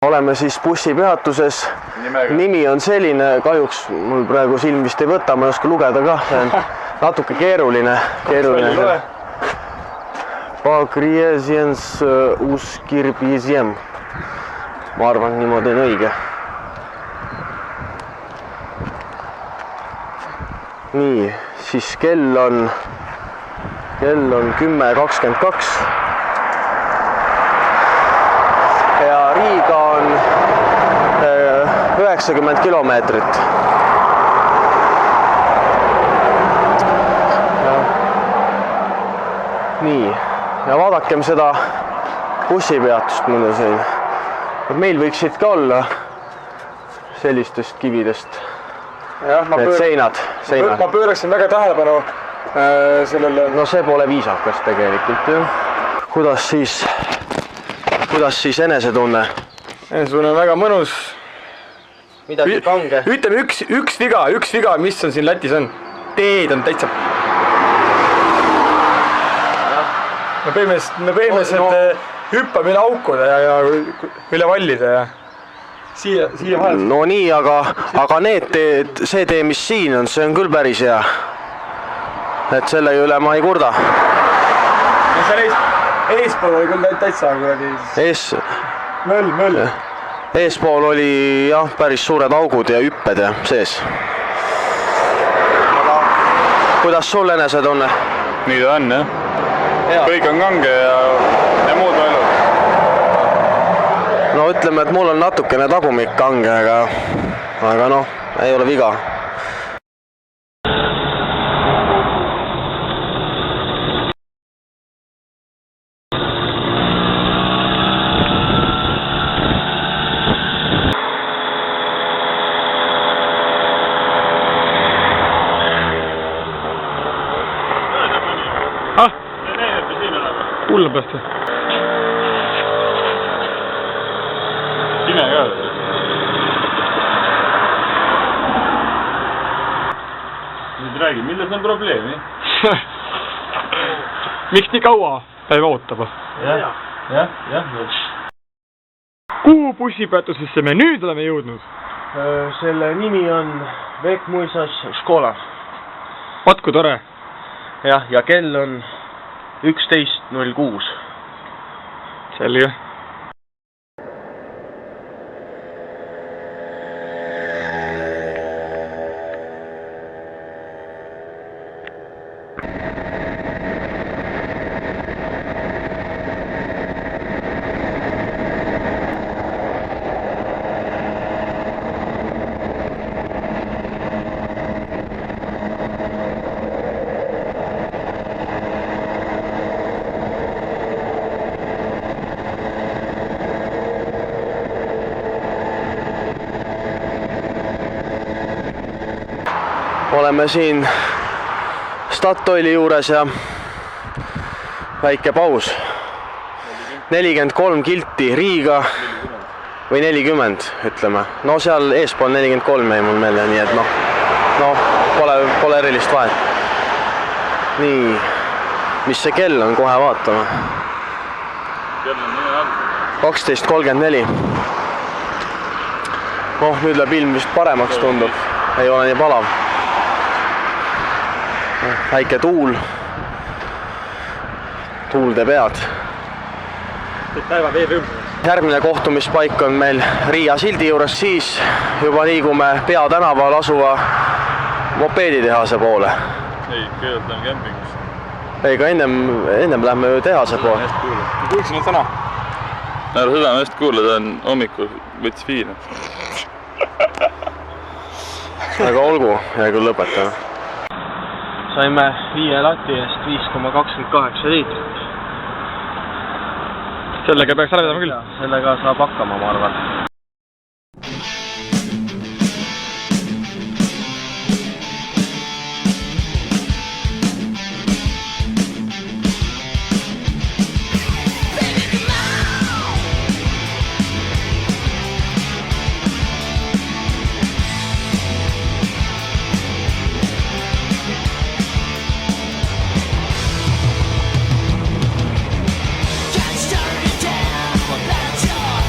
Oleme siis bussipeatuses. Nimi on selline, kahjuks mul praegu silm vist ei võta, ma ei oska lugeda ka, see on natuke keeruline. Pagriesiens uskirbiesiem. Ma arvan, niimoodi on õige. Nii, siis kell on 10:22. Ja Riiga on 90 kilomeetrit. Nii, ja vaadakem seda bussipeatust mulle siin. Meil võiksid ka olla sellistest kividest need seinad. Ma pööraksin väga tähelepanu sellele. No see pole viisakas tegelikult. Kuidas siis enesetunne? Enesetunne on väga mõnus. Midagi kange? Ütleme üks viga, mis on siin Lätis on. Teed on täitsa. Me põhimõtteliselt hüppame üle aukuda ja üle vallida ja siia vahel. No nii, aga need teed, see tee, mis siin on, see on küll päris hea. Et selle üle ma ei kurda. Eespool oli küll täitsa möll. Eespool oli jah, päris suured augud ja hüpped ja sees. Kuidas sul enesetunne? Nii ta on, jah. Kõik on kange ja muud mõelud. No ütleme, et mul on natukene tagumik kange, aga noh, ei ole viga. Kulla päästä. Pime ka. Nüüd räägi, milles on probleemi? Miks nii kaua päev ootama? Jah. Kuhu bussipeatusesse me nüüd oleme jõudnud? Selle nimi on Vekmuisas Škola. Vatku tore. Jah, ja kell on 11:06. Selge. Oleme siin Statoili juures ja väike paus. 43 kilti Riiga või 40, ütleme. No seal eespool 43 jäi mul meelde, nii et pole erilist vahet. Nii, mis see kell on, kohe vaatame. Kell on 12:34. Nüüd läheb ilm vist paremaks tundub. Ei ole nii palav. Väike tuul. Tuul teeb head. Päeva veerõõm. Järgmine kohtumispaik on meil Riia sildi juures, siis juba liigume peatänaval asuva mopeeditehase poole. Ei, kõigepealt on kämpingus. Ei, ka ennem lähme tehase poole. Kuulksin nüüd sõna. Ära südamest kuule, ta on hommikul võttis viina. Aga olgu, ja küll lõpetame. Saime 5 lati eest 5,28 liitrit. Sellega peaks ära vedama küll. Sellega saab hakkama, ma arvan. Can't start it down, that's all.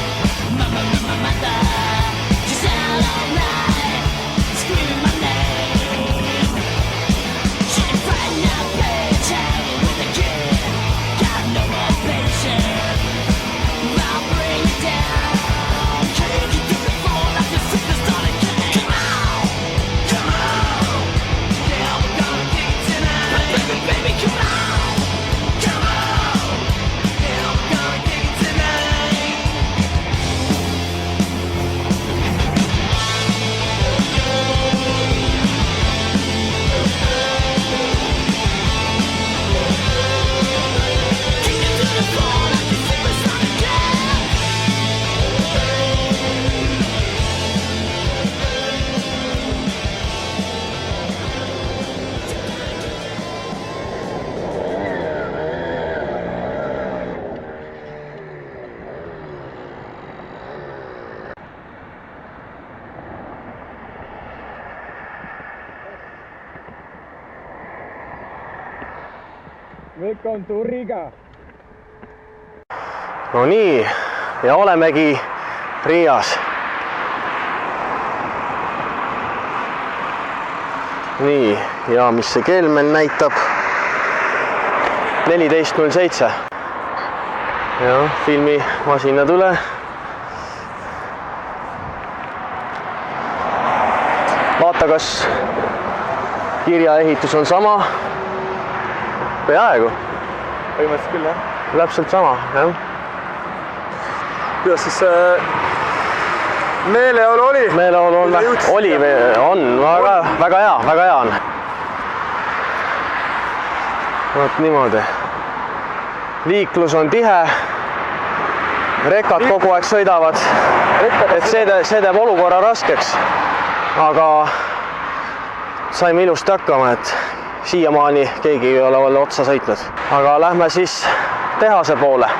kõik on turriga. No nii, ja olemegi Riias. Nii, ja mis see kell meil näitab? 14.07. Ja, filmimasina tule. Vaata, kas kirjaehitus on sama. Peaaegu. Põhimõtteliselt küll, jah. Täpselt sama, jah. Kuidas siis meeleolu oli? Meeleolu on väga hea on. Vaat niimoodi. Liiklus on tihe. Rekad kogu aeg sõidavad. Et see teeb olukorra raskeks. Aga saime ilusti hakkama, et siiamaani keegi ei ole otsa sõitnud. Aga lähme siis tehase poole.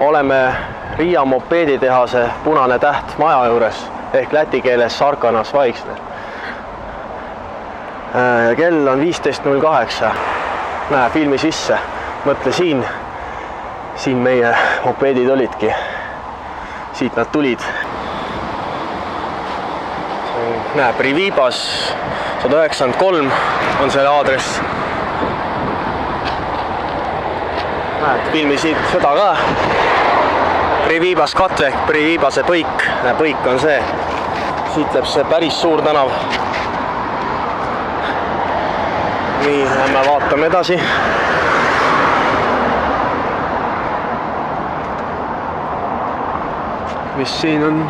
Oleme Riia mopeeditehase Punane Täht maja juures ehk läti keeles Sarkanas Vaiksne. Kell on 15.08. Näe, filmi sisse. Mõtle siin meie mopeedid olidki. Siit nad tulid. Näe, Privibas 193 on selle aadress. Näed, filmi siit seda ka. Privibas katve, Privibase põik. Põik on see. Siit läheb see päris suur tänav. Nii, lähme vaatame edasi. Mis siin on?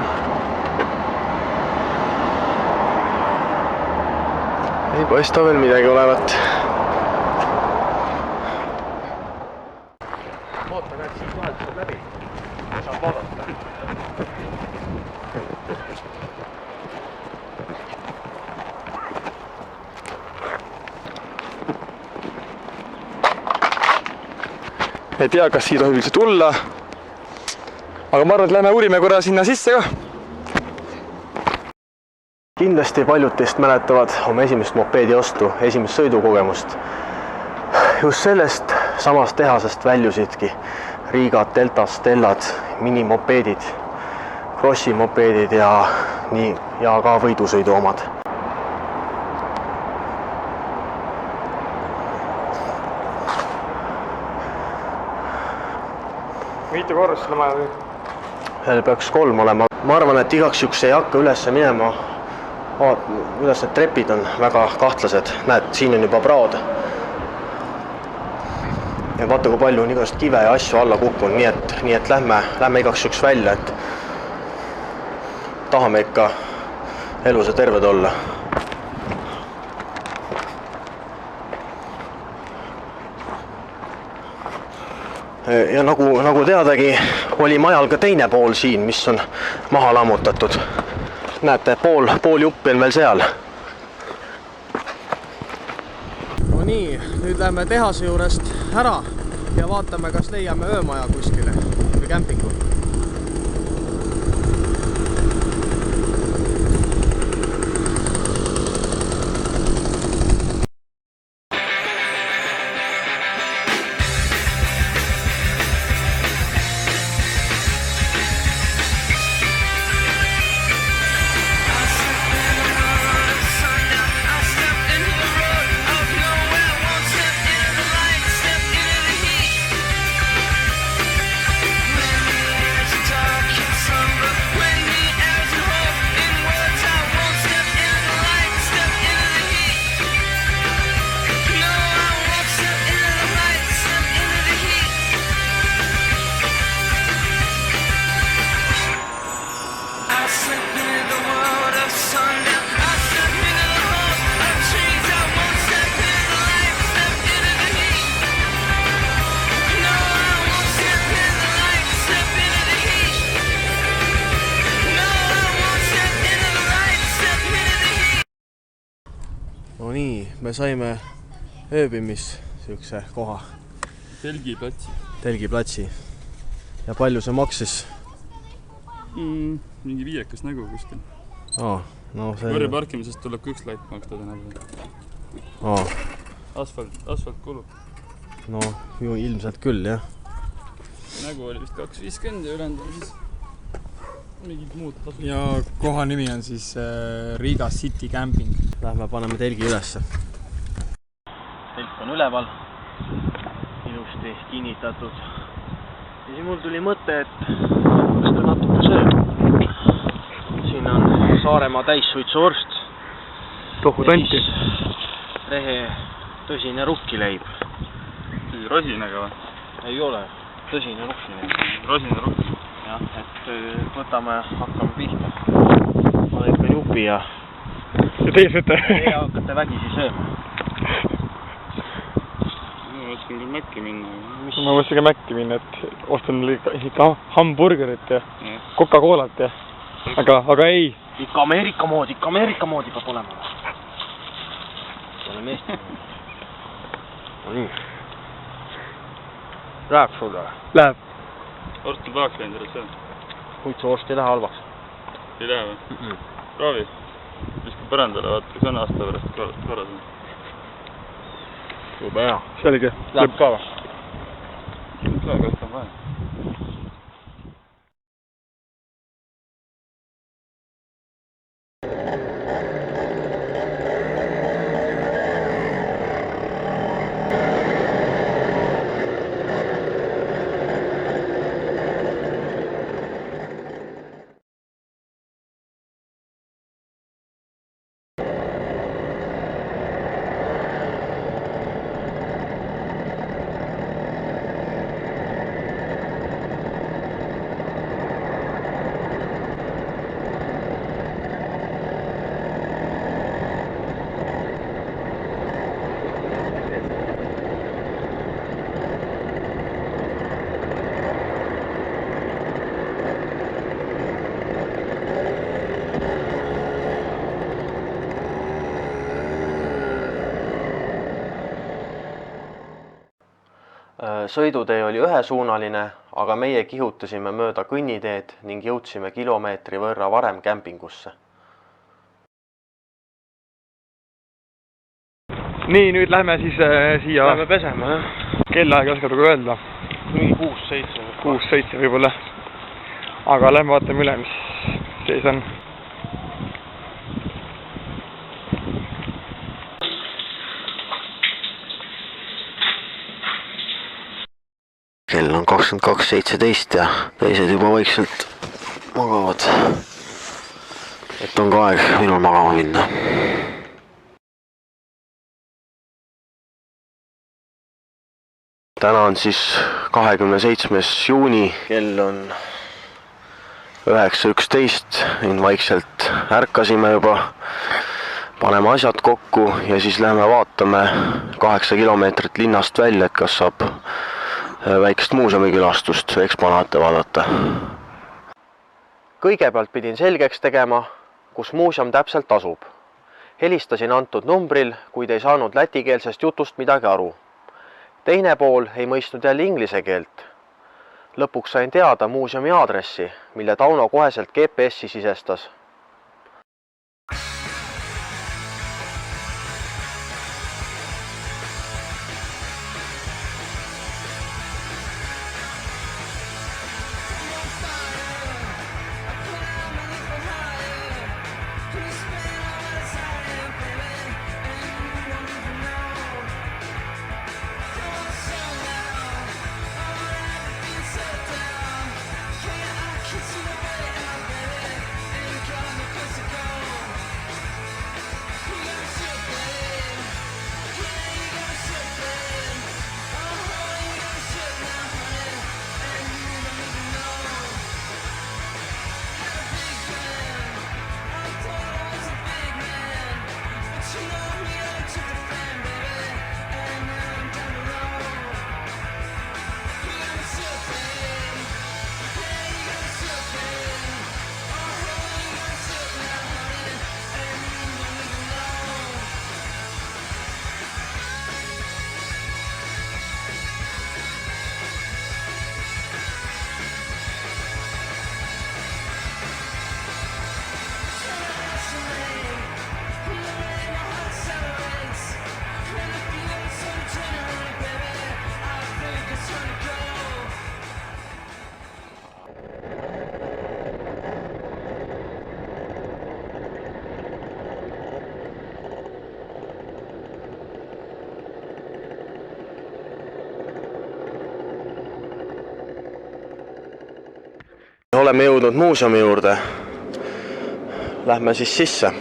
Ei paista veel midagi olevat. Oota, näed, siit vahetused läbi. Saab vaadata. Ei tea, kas siia tohib üldse tulla. Aga ma arvan, et lähme uurime korra sinna sisse ka. Kindlasti paljud teist mäletavad oma esimest mopeedi ostu, esimest sõidukogemust. Just sellest samast tehasest väljusidki Riigad, Deltad, Stellad, minimopeedid, crossi mopeedid ja ka võidusõidu omad. Mitu korrust selle maja või? Veel peaks 3 olema. Ma arvan, et igaks juks ei hakka üles minema. Kuidas need trepid on väga kahtlased. Näed, siin on juba praod. Ja vaata, kui palju on igast kive ja asju alla kukkunud, nii et lähme igaks juks välja, et tahame ikka elus ja terved olla. Ja nagu teadagi, oli majal ka teine pool siin, mis on maha lammutatud. Näete, pool juppi on veel seal. No nii, nüüd lähme tehase juurest ära ja vaatame, kas leiame öömaja kuskile või kämpingu. No nii, me saime ööbimis siukse koha. Telgiplatsi. Ja palju see maksis? Mingi 5 nägu kuskil. No see... Võrre parkimisest tuleb 1 lait maksta täna. Asfalt kulub. No ilmselt küll, jah. Nägu oli vist 2,50 ja ülend on siis mingid muud tasud. Ja koha nimi on siis Riga City Camping. Lähme paneme telgi ülesse. Telk on üleval. Ilusti kinnitatud. Ja siis mul tuli mõte, et kas ta natuke sööb. Siin on Saaremaa täissuitsuvorst. Tohu tanti. Rehe tõsine rukkileib. Rosinaga või? Ei ole. Tõsine rukkileib. Rosina rukk. Jah, et võtame, hakkame pihta. Ma lõikan jupi ja teie sööte? Teie hakkate vägisi sööma. Ma mõtlesin küll Mäkki minna. Ma mõtlesin ka Mäkki minna, et ostan ikka hamburgerit ja Coca-Colat ja... Aga ei. Ikka Ameerika moodi peab olema. Oleme Eesti. No nii. Läheb sulle? Läheb. Orst on pahaks läinud, ära söö. Huitsu orst ei lähe halvaks. Ei lähe või? Proovi. Viska põrandale, vaata, kas on aasta pärast korras on. Jube hea. Selge. Läheb ka või? Läheb, kas on vaja. Sõidutee oli ühesuunaline, aga meie kihutasime mööda kõnniteed ning jõudsime kilomeetri võrra varem kämpingusse. Nii, nüüd lähme siis siia... Lähme pesema, jah? Kellaaeg ei oska tugu öelda. Mingi 6-7. 6-7 võib-olla. Aga lähme vaatame üle, mis sees on. kell on 22.17 ja teised juba vaikselt magavad. Et on ka aeg minul magama minna. Täna on siis 27. juuni, kell on 9.11, nüüd vaikselt ärkasime juba, paneme asjad kokku ja siis lähme vaatame 8 kilomeetrit linnast välja, et kas saab väikest muuseumikülastust eksponaate vaadata. Kõigepealt pidin selgeks tegema, kus muuseum täpselt asub. Helistasin antud numbril, kuid ei saanud lätikeelsest jutust midagi aru. Teine pool ei mõistnud jälle inglise keelt. Lõpuks sain teada muuseumi aadressi, mille Tauno koheselt GPS-i sisestas. Oleme jõudnud muuseumi juurde. Lähme siis sisse.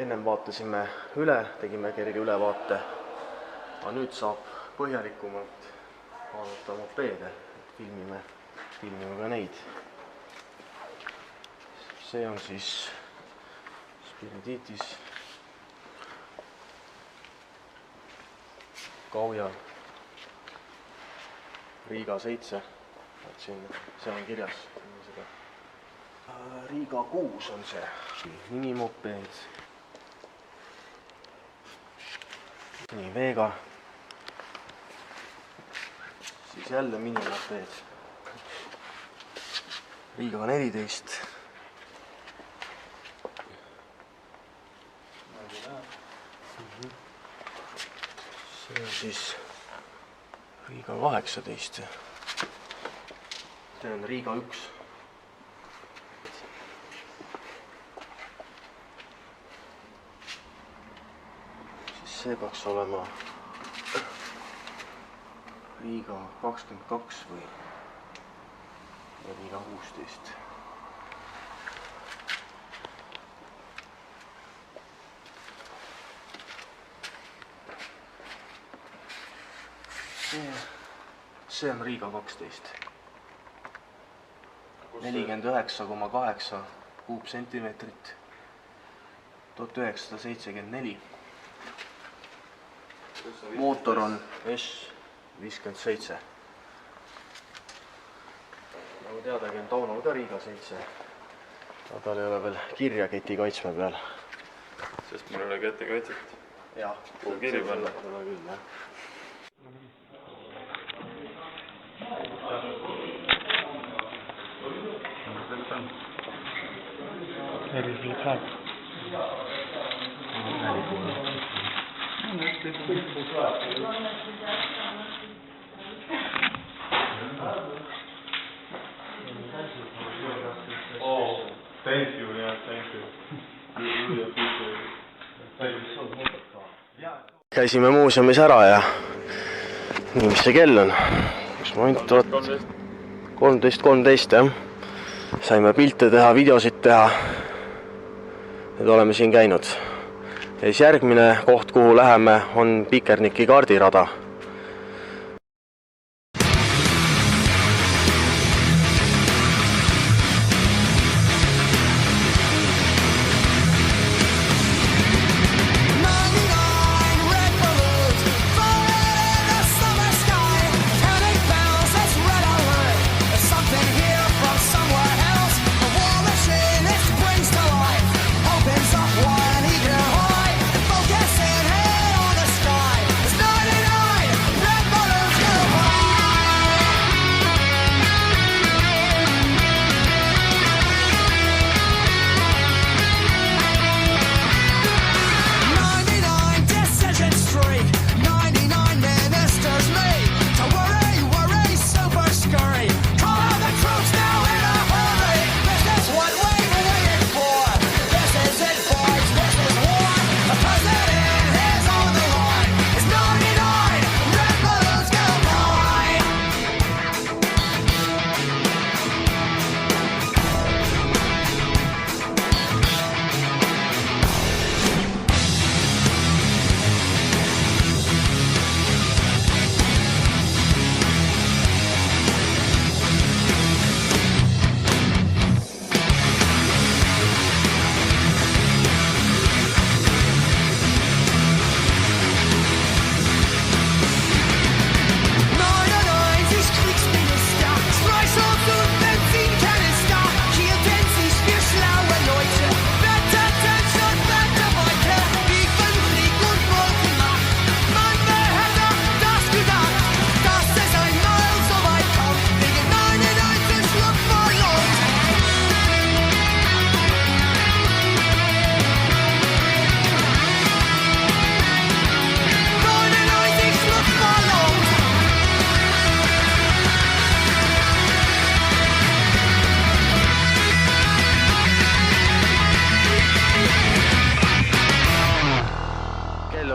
Ennem vaatasime üle, tegime kerge ülevaate, aga nüüd saab põhjalikumalt vaadata mopeede, filmime ka neid. See on siis Spiriditis Kauja Riiga 7, see on kirjas. Riiga 6 on see minimopeed. Nii, Vega. Siis jälle minimopeed. Riiga 14. See on siis Riiga 18. See on Riiga 1. see peaks olema Riiga 22 või Riiga 16. See on Riiga 12. 49,8 kuupsentimeetrit. 1974. Mootor on S57. Nagu teadagi on Tauno ka Riiga 7. Aga tal ei ole veel kirja keti kaitsme peal. Sest mul ei ole keti kaitset. Jah, kuhu kiri panna. Ole küll, jah. Oh, thank you, yeah, thank you. Really appreciate it. Thank you so much. Käisime muuseumis ära ja nii, mis see kell on? Kus moment, 13.13, jah. Saime pilte teha, videosid teha. Nüüd oleme siin käinud. Ja siis järgmine koht, kuhu läheme, on Pikerniki kardirada.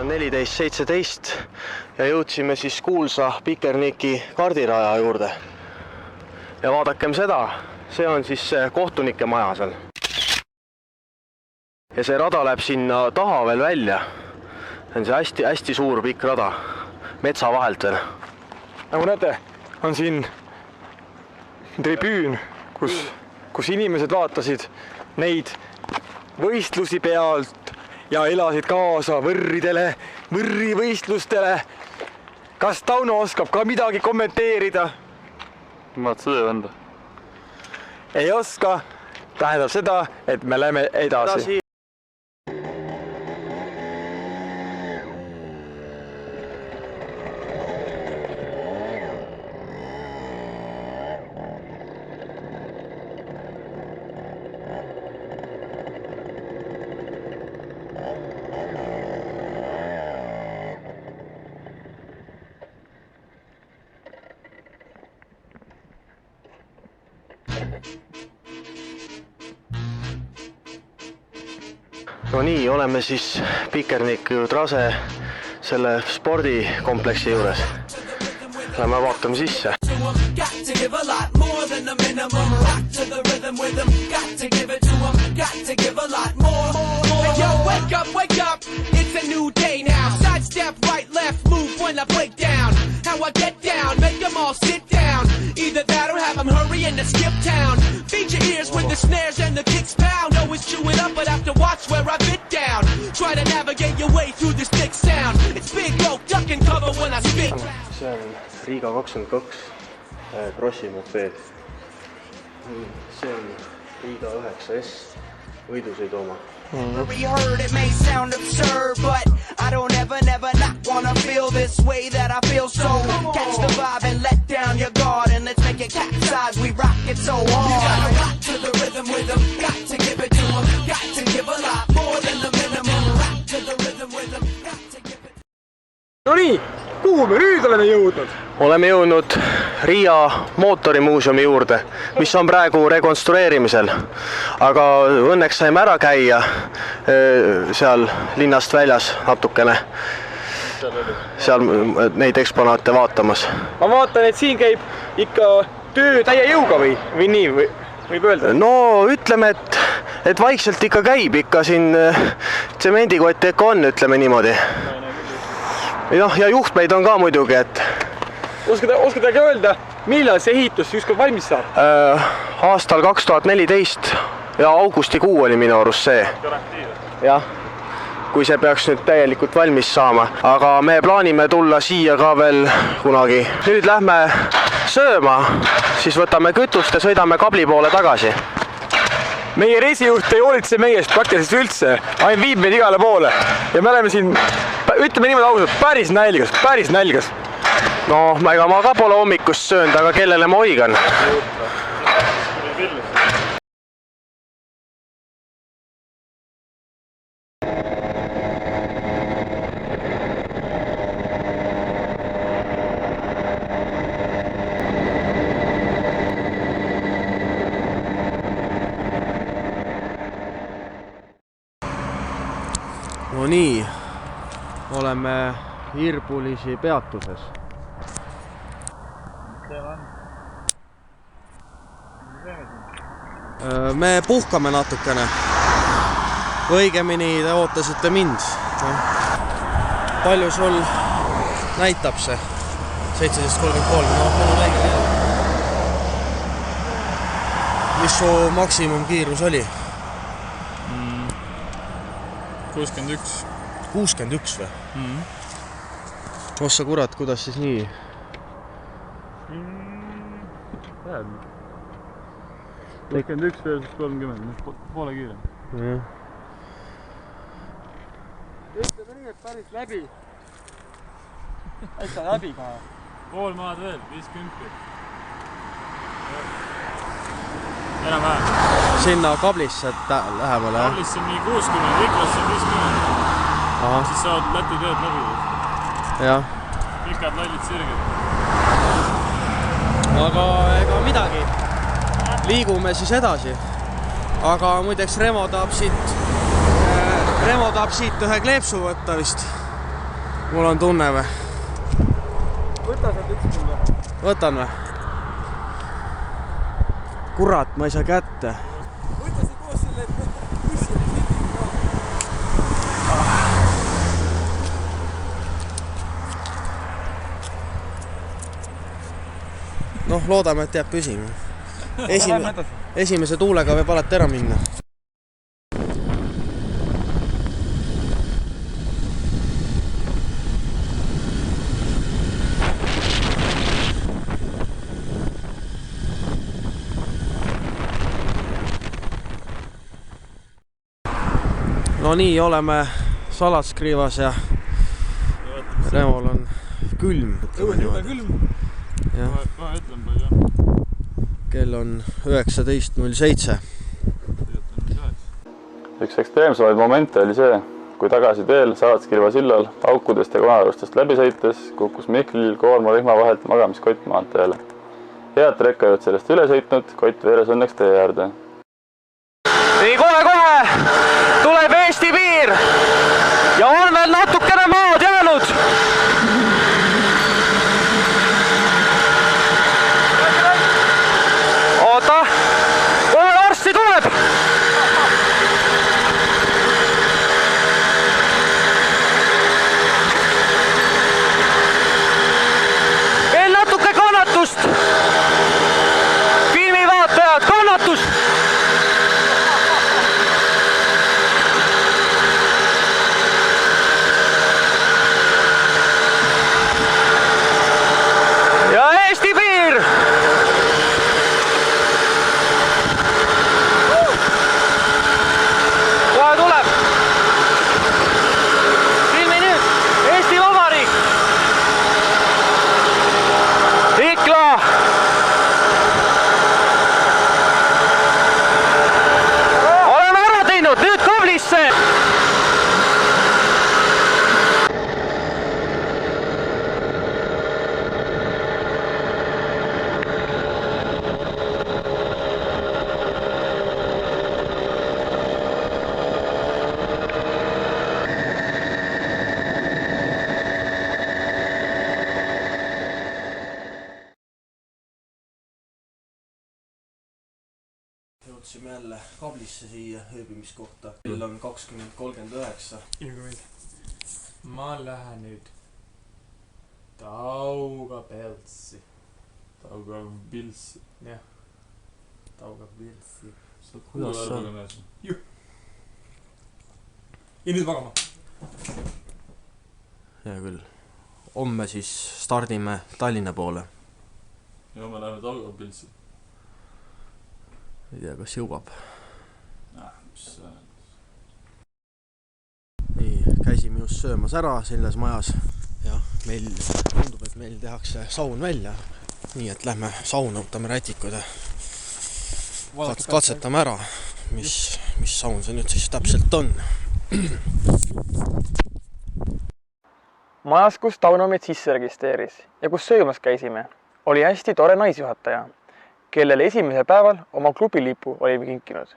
on 14.17 ja jõudsime siis kuulsa Pikerniki kardiraja juurde. Ja vaadakem seda, see on siis kohtunike maja seal. Ja see rada läheb sinna taha veel välja. See on see hästi suur pikk rada, metsa vahelt veel. Nagu näete, on siin tribüün, kus inimesed vaatasid neid võistlusi pealt ja elasid kaasa võrrivõistlustele. Kas Tauno oskab ka midagi kommenteerida? Ma oot sõde vanda. Ei oska, tähendab seda, et me läheme edasi. No nii, oleme siis Pikerniku trase selle spordikompleksi juures. Lähme vaatame sisse. Wake up, it's a new day now. Sidestep, right, left, move when I break down. How I get down, make them all sit down. Either that or have them hurry and skip town. Feed your ears with the snares and the kicks pound. Always chew it up, but have to watch where I bit down. Try to navigate your way through this thick sound. It's big oak, duck and cover when I spit. See on Riga 22 Krossi mopeed. See on Riga 9S võidusõidu oma. Heard it may sound absurd, but I don't ever never not wanna feel this way that I feel. So catch the vibe and let down your guard, and let's make it capsize. We rock it so hard. You gotta rock to the rhythm with them. Got to give it to them. Got to give a lot more than the minimum. Rock to the rhythm with them. Got to give it. No nii, kuhu me nüüd oleme jõudnud? Oleme jõudnud Riia mootorimuuseumi juurde, mis on praegu rekonstrueerimisel. Aga õnneks saime ära käia seal linnast väljas natukene. Seal neid eksponaate vaatamas. Ma vaatan, et siin käib ikka töö täie jõuga või nii võib öelda? No ütleme, et vaikselt ikka käib, ikka siin tsemendikotti ikka on, ütleme niimoodi. Ja juhtmeid on ka muidugi, et Oskad äkki öelda, millal see ehitus ükskord valmis saab? Aastal 2014 ja augustikuu oli minu arust see. Jah, kui see peaks nüüd täielikult valmis saama. Aga me plaanime tulla siia ka veel kunagi. Nüüd lähme sööma, siis võtame kütust ja sõidame kabli poole tagasi. Meie reisijuht ei hoolitse meiest praktiliselt üldse, ainult viib meid igale poole. Ja me oleme siin, ütleme niimoodi ausalt, päris nälgas. No, ega ma ka pole hommikust söönud, aga kellele ma hoigan? No nii, oleme Irbulisi peatuses. Me puhkame natukene. Õigemini te ootasite mind. Palju sul näitab see? 17.33. No, mul on õige teada. Mis su maksimumkiirus oli? 61. 61 või? Ossa kurat, kuidas siis nii? Tähendab. 61 versus 30, poole kiirem. Ütleme nii, et päris läbi. Äkki läbi ka. Pool maad veel, 50. Enam vähem. Sinna kablisse lähemale, jah? Kablisse on nii 60, Iklasse on 50. Siis saad Läti teed läbi. Jah. Pikad lallid sirged. Aga ega midagi. Liigume siis edasi. Aga muideks Remo tahab siit ühe kleepsu võtta vist. Mul on tunne või? Võta sealt üks mulle. Võtan või? Kurat, ma ei saa kätte. Võta see koos selle bussi. Noh, loodame, et jääb püsima. Esimese tuulega võib alati ära minna. No nii, oleme Salatskriivas ja Remol on külm. Õues jube külm. Ma ütlen palju. Kell on 19.07. Üks ekstreemsemaid momente oli see, kui tagasi teel Salatskriiva sillal aukudest ja konarustest läbi sõites kukkus Miklil koormarühma vahelt magamiskott maanteele. Head trekkajad sellest üle sõitnud, kott veeres õnneks tee äärde. Nii, kohe tuleb Eesti piir ja on veel natukene maad jäänud. jõudsime jälle kablisse siia ööbimiskohta. Kell on 20:39. Ma lähen nüüd Daugavpilsi. Daugavpilsi. Jah. Daugavpilsi. Kuidas see on? Juh. Ja nüüd magama. Hea küll. Homme siis stardime Tallinna poole. Ja me läheme Daugavpilsi. Ei tea, kas jõuab. Mis see on? Nii, käisime just söömas ära selles majas. Ja meil tundub, et meil tehakse saun välja. Nii, et lähme sauna, võtame rätikud ja katsetame ära, mis saun see nüüd siis täpselt on. Majas, kus Tauno meid sisse registreeris ja kus söömas käisime, oli hästi tore naisjuhataja, kellele esimesel päeval oma klubilipu olime kinkinud.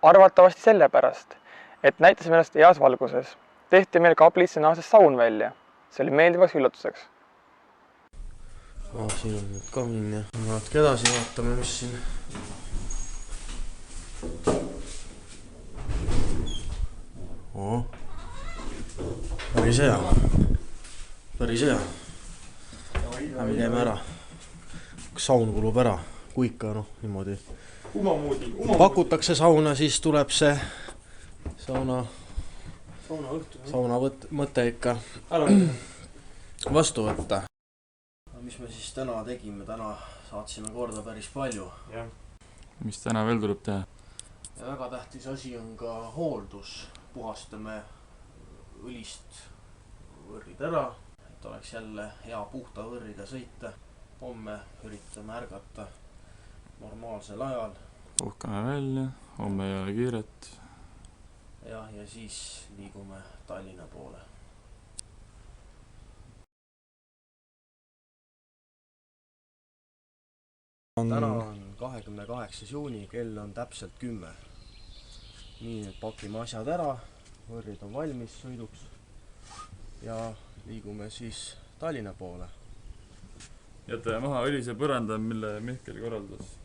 Arvatavasti sellepärast, et näitasime ennast heas valguses. Tehti meil kablisse naasest saun välja. See oli meeldivaks üllatuseks. Siin on nüüd kamin ja vaatke edasi, vaatame, mis siin. Päris hea. Päris hea. Me käime ära. Saun kulub ära. Kui ikka, niimoodi. Pakutakse sauna, siis tuleb see sauna mõte ikka vastu võtta. Mis me siis täna tegime? Täna saatsime korda päris palju. Mis täna veel tuleb teha? Ja väga tähtis asi on ka hooldus. Puhastame õlist võrrid ära, et oleks jälle hea puhta võrriga sõita. Homme üritame ärgata normaalsel ajal. Puhkame välja, homme ei ole kiiret. Ja siis liigume Tallinna poole. Täna on 28. juuni, kell on täpselt 10. Nii, et pakime asjad ära, võrrid on valmis sõiduks ja liigume siis Tallinna poole. Jätame maha õlise põranda, mille Mihkel korraldas.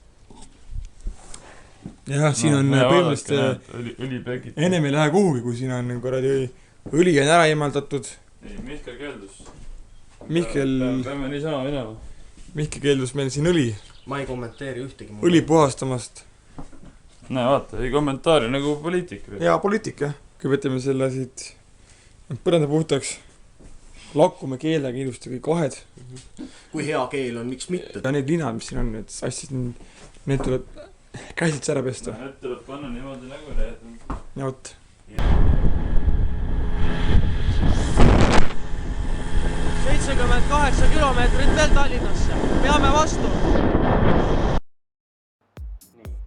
Jah, siin on põhimõtteliselt õlipekid. ennem ei lähe kuhugi, kui siin on korrali õli on ära eemaldatud. Ei, Mihkel keeldus. Peame niisama minema. Mihkel keeldus meil siin õli. Ma ei kommenteeri ühtegi. Õli puhastamast. Näe, vaata, ei kommentaari nagu poliitik. Ja poliitik, jah. Kui võtame selle siit põranda puhtaks, lakkume keelega ilusti kõik vahed. Kui hea keel on, miks mitte? Ja need linad, mis siin on, need asjad, need tuleb käisid ära pesta. Need tuleb panna niimoodi nagu need. Ja võt. – 78 kilomeetrit veel Tallinnasse. Peame vastu.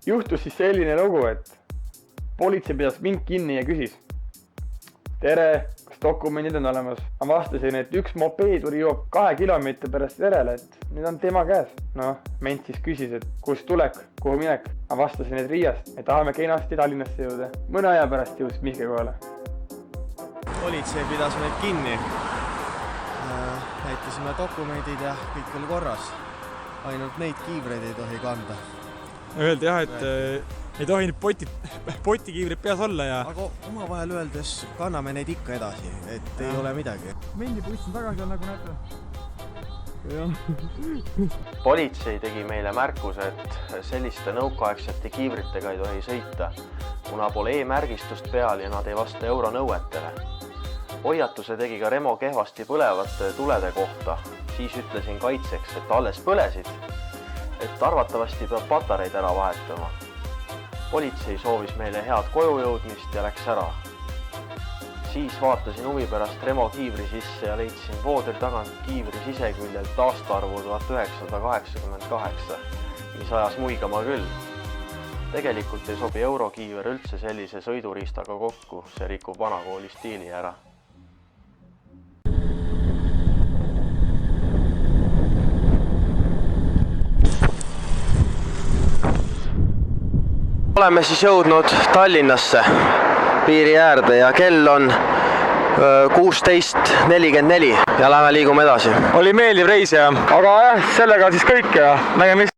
Juhtus siis selline lugu, et politsei pidas mind kinni ja küsis: tere, kas dokumendid on olemas? Ma vastasin, et üks mopeeduri joob 2 kilomeetri pärast järele, et nüüd on tema käes. Ment siis küsis, et kus tulek, kuhu minek? Ma vastasin, et Riiast. Me tahame kenasti Tallinnasse jõuda. Mõne aja pärast jõus Mihkel kohale. Politsei pidas meid kinni. Näitasime dokumendid ja kõik oli korras. Ainult neid kiivreid ei tohi kanda. Öeldi jah, et ei tohi nüüd potikiivrid peas olla ja... Aga oma vahel öeldes kanname neid ikka edasi, et ei ole midagi. Mendi puist on tagasi nagu näete. Politsei tegi meile märkuse, et selliste nõukaaegsete kiivritega ei tohi sõita, kuna pole e-märgistust peal ja nad ei vasta euro nõuetele. Hoiatuse tegi ka Remo kehvasti põlevate tulede kohta. Siis ütlesin kaitseks, et alles põlesid, et arvatavasti peab patareid ära vahetama. Politsei soovis meile head koju jõudmist ja läks ära. Siis vaatasin huvi pärast Remo kiivri sisse ja leidsin voodri tagant kiivri siseküljelt aastaarvu 1988, mis ajas muigama küll. Tegelikult ei sobi eurokiiver üldse sellise sõiduriistaga kokku, see rikub vanakooli stiili ära. Oleme siis jõudnud Tallinnasse piiri äärde ja kell on 16:44 ja lähme liigume edasi. Oli meeldiv reis ja, aga jah, sellega siis kõik ja nägemist.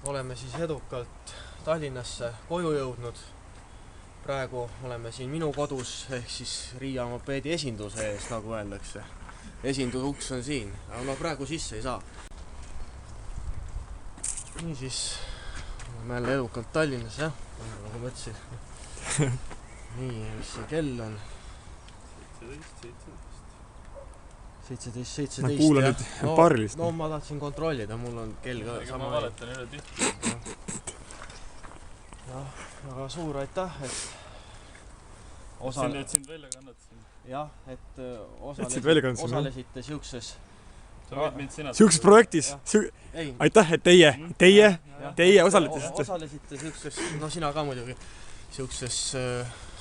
Oleme siis edukalt Tallinnasse koju jõudnud. Praegu oleme siin minu kodus ehk siis Riia mopeedi esinduse ees, nagu öeldakse. Esindusuks on siin, aga no praegu sisse ei saa. Nii siis oleme jälle edukalt Tallinnas, jah, nagu ma ütlesin. Nii, mis see kell on? 17, ma kuulan nüüd parlist. No ma tahtsin kontrollida, mul on kell ka sama. Ma valetan üle tihti. Jah, väga suur aitäh, et sind välja kannatasin. Jah, et osalesite siukses Sa võid mind sina. Siukses projektis. Aitäh, et teie osalesite. Osalesite siukses, no sina ka muidugi, siukses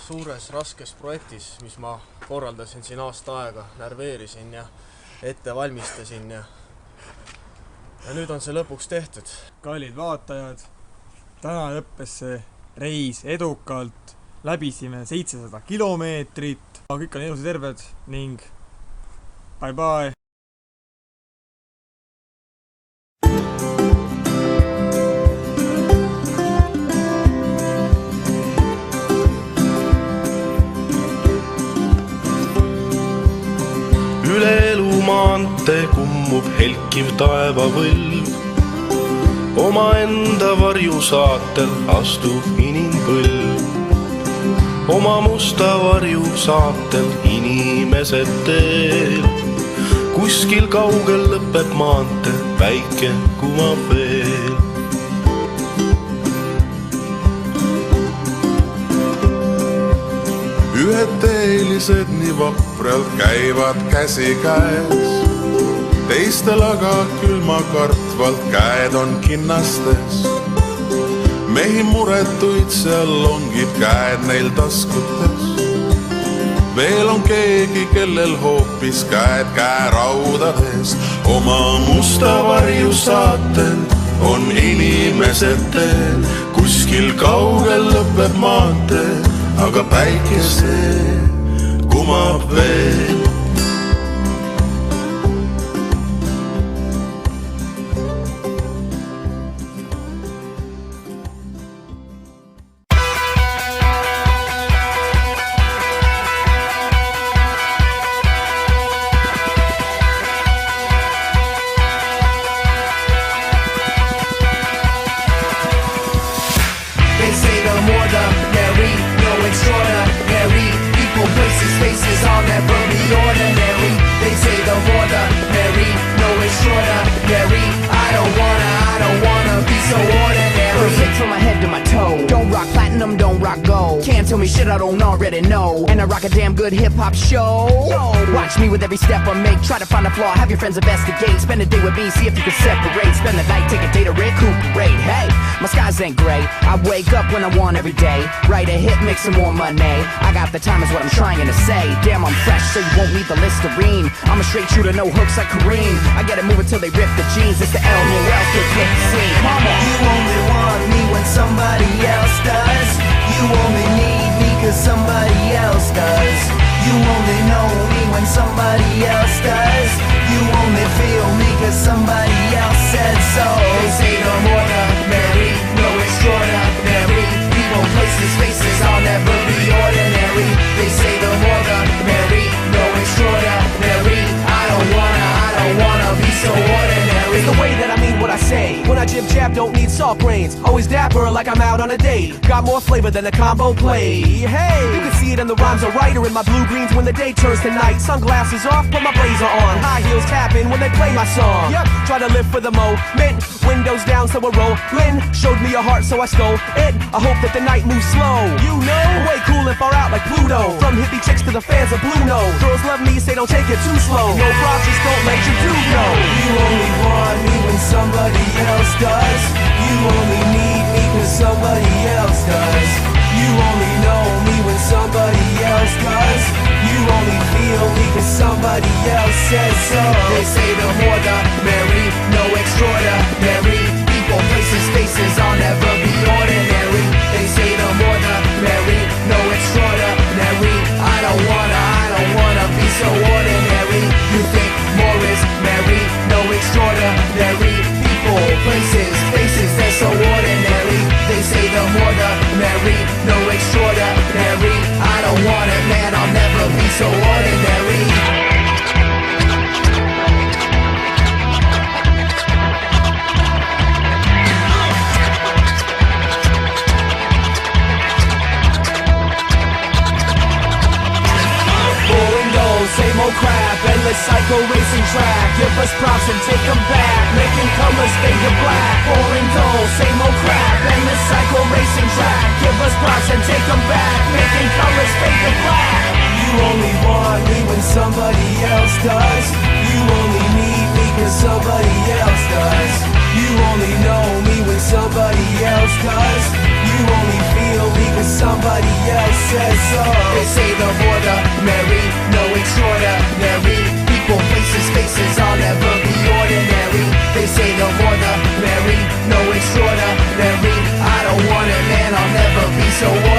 suures raskes projektis, mis ma korraldasin siin aasta aega, närveerisin ja ette valmistasin ja nüüd on see lõpuks tehtud. Kallid vaatajad, täna lõppes see reis edukalt, läbisime 700 kilomeetrit, kõik on elus ja terved ning bye bye! Üle elumaante kummub helkiv taevavõlv. Omaenda varju saatel astub inimpõlv. Oma musta varju saatel inimesed teel. Kuskil kaugel lõpeb maante, päike kumab veel. Ühed teelised nii vapralt käivad käsi käes, teistel aga külmakartvalt käed on kinnastes. Mehi muretuid seal longib käed neil taskutes. Veel on keegi, kellel hoopis käed käeraudades. Oma musta varju saatel on inimesed teel. Kuskil kaugel lõpeb maantee, aga päikese kumab veel. They say the more the merry, no extraordinary. People, places, faces, I'll never be ordinary. They say the more the merry, no extraordinary. I don't wanna be so ordinary. Perfect from my head to my toe. Don't rock platinum, don't rock gold. Can't tell me shit I don't already know. And I rock a damn good hip-hop show. Watch me with every step I make. Try to find a flaw, have your friends investigate. Spend a day with me, see if you can separate. Spend the night, take a day to recuperate. Hey, my skies ain't gray. I wake up when I want every day. Write a hit, make some more money. I got the time is what I'm trying to say. Damn, I'm fresh, so you won't need the Listerine. I'm a straight shooter, no hooks like Kareem. I get it moving till they rip the jeans. It's the L, who else can flip the scene? Come on. You only want me when somebody else does. You only need me cause somebody else does. You only know me when somebody else does. You only feel me cause somebody else said so. They say the more the merry, no extraordinary. People, places, faces, I'll never be ordinary. They say the more the merry, no extraordinary. I don't wanna be so ordinary. It's the way that I mean what I say. When I jib-jab, don't need salt grains. Always dapper like I'm out on a date. Got more flavor than a combo play. Hey, you can see it in the rhymes I write or in my blue greens when the day turns to night. Sunglasses off, put my blazer on. High heels tapping when they play my song. Yep, try to live for the moment. Windows down so I roll. Lynn showed me a heart so I stole it. I hope that the night moves slow. You know, way cool and far out like Pluto. From hippie chicks to the fans of Blue Note. Girls love me, say don't take it too slow. No props, just don't let your dude know. You only want me when somebody else does. You only need me cause somebody else does. You only know me when somebody else does. You only feel me cause somebody else says so. They say the more the merry, no extraordinary. People, places, faces, I'll never be ordinary. They say the more the merry, no extraordinary. I don't wanna be so ordinary. You think more is merry, no extraordinary. People, places, faces, they're so ordinary. They say the crap, endless cycle racing track. Give us props and take them back, making colors fade to black. Boring dull, same old crap, endless cycle racing track. Give us props and take them back, making colors fade to black. You only want me when somebody else does. You only need me cause somebody else does. You only know me when somebody else does. You only feel me cause somebody else says so. They say the ordinary, no extraordinary. People, places, faces, I'll never be ordinary. They say the ordinary, no extraordinary. I don't want it, man, I'll never be so ordinary.